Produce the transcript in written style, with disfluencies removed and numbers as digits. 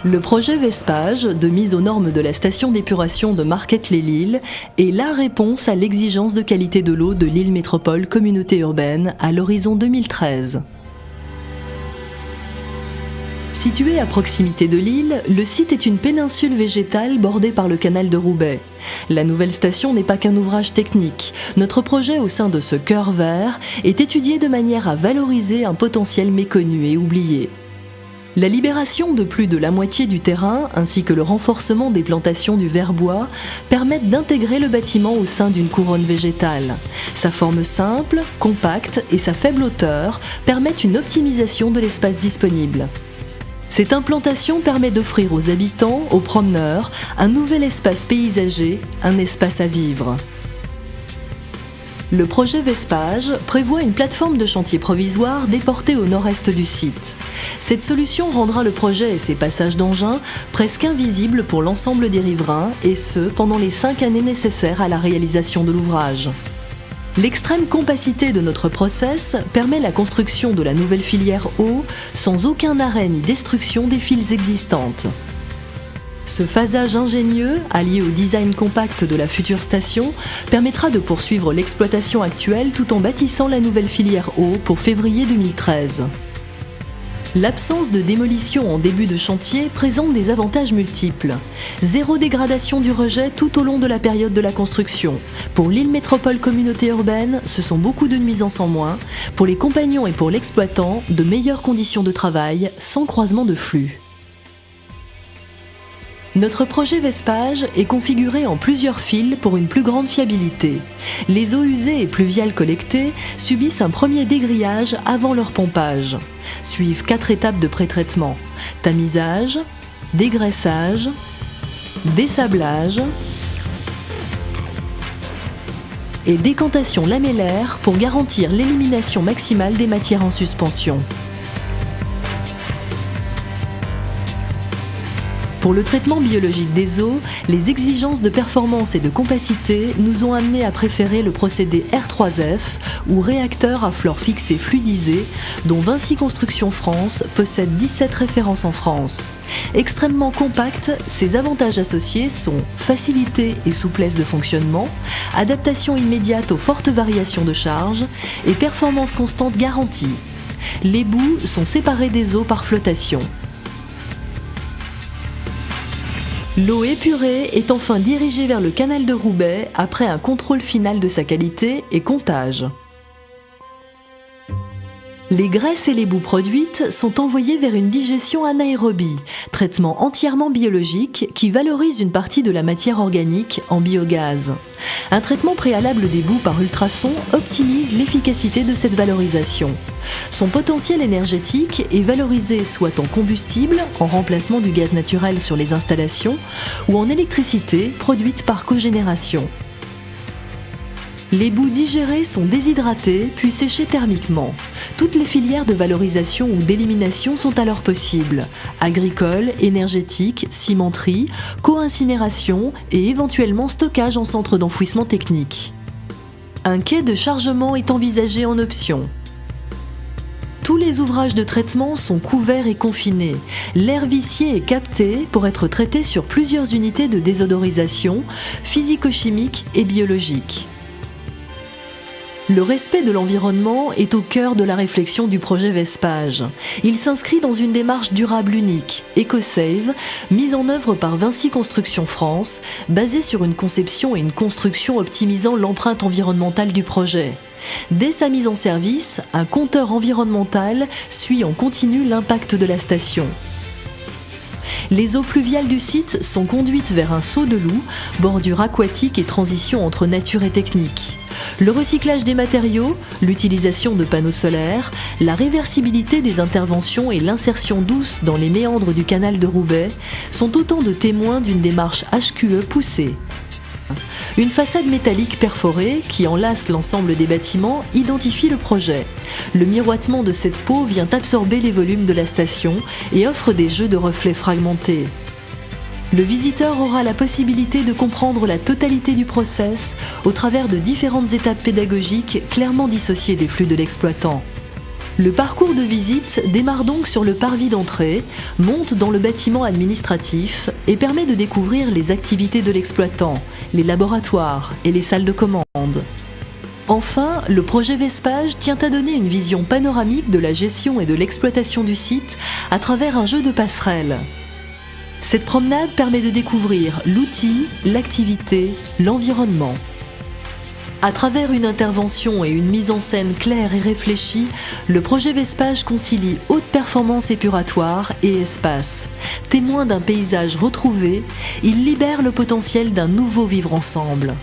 Le projet Vespage, de mise aux normes de la station d'épuration de Marquette-lès-Lille, est la réponse à l'exigence de qualité de l'eau de Lille Métropole Communauté Urbaine à l'horizon 2013. Situé à proximité de Lille, le site est une péninsule végétale bordée par le canal de Roubaix. La nouvelle station n'est pas qu'un ouvrage technique. Notre projet au sein de ce cœur vert est étudié de manière à valoriser un potentiel méconnu et oublié. La libération de plus de la moitié du terrain, ainsi que le renforcement des plantations du verbois, permettent d'intégrer le bâtiment au sein d'une couronne végétale. Sa forme simple, compacte et sa faible hauteur permettent une optimisation de l'espace disponible. Cette implantation permet d'offrir aux habitants, aux promeneurs, un nouvel espace paysager, un espace à vivre. Le projet Vespage prévoit une plateforme de chantier provisoire déportée au nord-est du site. Cette solution rendra le projet et ses passages d'engins presque invisibles pour l'ensemble des riverains, et ce, pendant les 5 années nécessaires à la réalisation de l'ouvrage. L'extrême compacité de notre process permet la construction de la nouvelle filière eau sans aucun arrêt ni destruction des files existantes. Ce phasage ingénieux, allié au design compact de la future station, permettra de poursuivre l'exploitation actuelle tout en bâtissant la nouvelle filière eau pour février 2013. L'absence de démolition en début de chantier présente des avantages multiples. Zéro dégradation du rejet tout au long de la période de la construction. Pour Lille Métropole Communauté Urbaine, ce sont beaucoup de nuisances en moins. Pour les compagnons et pour l'exploitant, de meilleures conditions de travail, sans croisement de flux. Notre projet Vespage est configuré en plusieurs files pour une plus grande fiabilité. Les eaux usées et pluviales collectées subissent un premier dégrillage avant leur pompage. Suivent 4 étapes de pré-traitement: tamisage, dégraissage, dessablage et décantation lamellaire pour garantir l'élimination maximale des matières en suspension. Pour le traitement biologique des eaux, les exigences de performance et de compacité nous ont amenés à préférer le procédé R3F ou réacteur à flore fixée fluidisé, dont Vinci Construction France possède 17 références en France. Extrêmement compact, ses avantages associés sont facilité et souplesse de fonctionnement, adaptation immédiate aux fortes variations de charge et performance constante garantie. Les bouts sont séparés des eaux par flottation. L'eau épurée est enfin dirigée vers le canal de Roubaix après un contrôle final de sa qualité et comptage. Les graisses et les boues produites sont envoyées vers une digestion anaérobie, traitement entièrement biologique qui valorise une partie de la matière organique en biogaz. Un traitement préalable des boues par ultrasons optimise l'efficacité de cette valorisation. Son potentiel énergétique est valorisé soit en combustible, en remplacement du gaz naturel sur les installations, ou en électricité produite par cogénération. Les boues digérées sont déshydratées puis séchées thermiquement. Toutes les filières de valorisation ou d'élimination sont alors possibles: agricole, énergétique, cimenterie, co-incinération et éventuellement stockage en centre d'enfouissement technique. Un quai de chargement est envisagé en option. Tous les ouvrages de traitement sont couverts et confinés. L'air vicié est capté pour être traité sur plusieurs unités de désodorisation, physico-chimique et biologique. Le respect de l'environnement est au cœur de la réflexion du projet Vespage. Il s'inscrit dans une démarche durable unique, EcoSave, mise en œuvre par Vinci Construction France, basée sur une conception et une construction optimisant l'empreinte environnementale du projet. Dès sa mise en service, un compteur environnemental suit en continu l'impact de la station. Les eaux pluviales du site sont conduites vers un saut de loup, bordure aquatique et transition entre nature et technique. Le recyclage des matériaux, l'utilisation de panneaux solaires, la réversibilité des interventions et l'insertion douce dans les méandres du canal de Roubaix sont autant de témoins d'une démarche HQE poussée. Une façade métallique perforée qui enlace l'ensemble des bâtiments identifie le projet. Le miroitement de cette peau vient absorber les volumes de la station et offre des jeux de reflets fragmentés. Le visiteur aura la possibilité de comprendre la totalité du process au travers de différentes étapes pédagogiques clairement dissociées des flux de l'exploitant. Le parcours de visite démarre donc sur le parvis d'entrée, monte dans le bâtiment administratif et permet de découvrir les activités de l'exploitant, les laboratoires et les salles de commande. Enfin, le projet Vespage tient à donner une vision panoramique de la gestion et de l'exploitation du site à travers un jeu de passerelles. Cette promenade permet de découvrir l'outil, l'activité, l'environnement. À travers une intervention et une mise en scène claire et réfléchie, le projet Vespage concilie haute performance épuratoire et espace. Témoin d'un paysage retrouvé, il libère le potentiel d'un nouveau vivre ensemble.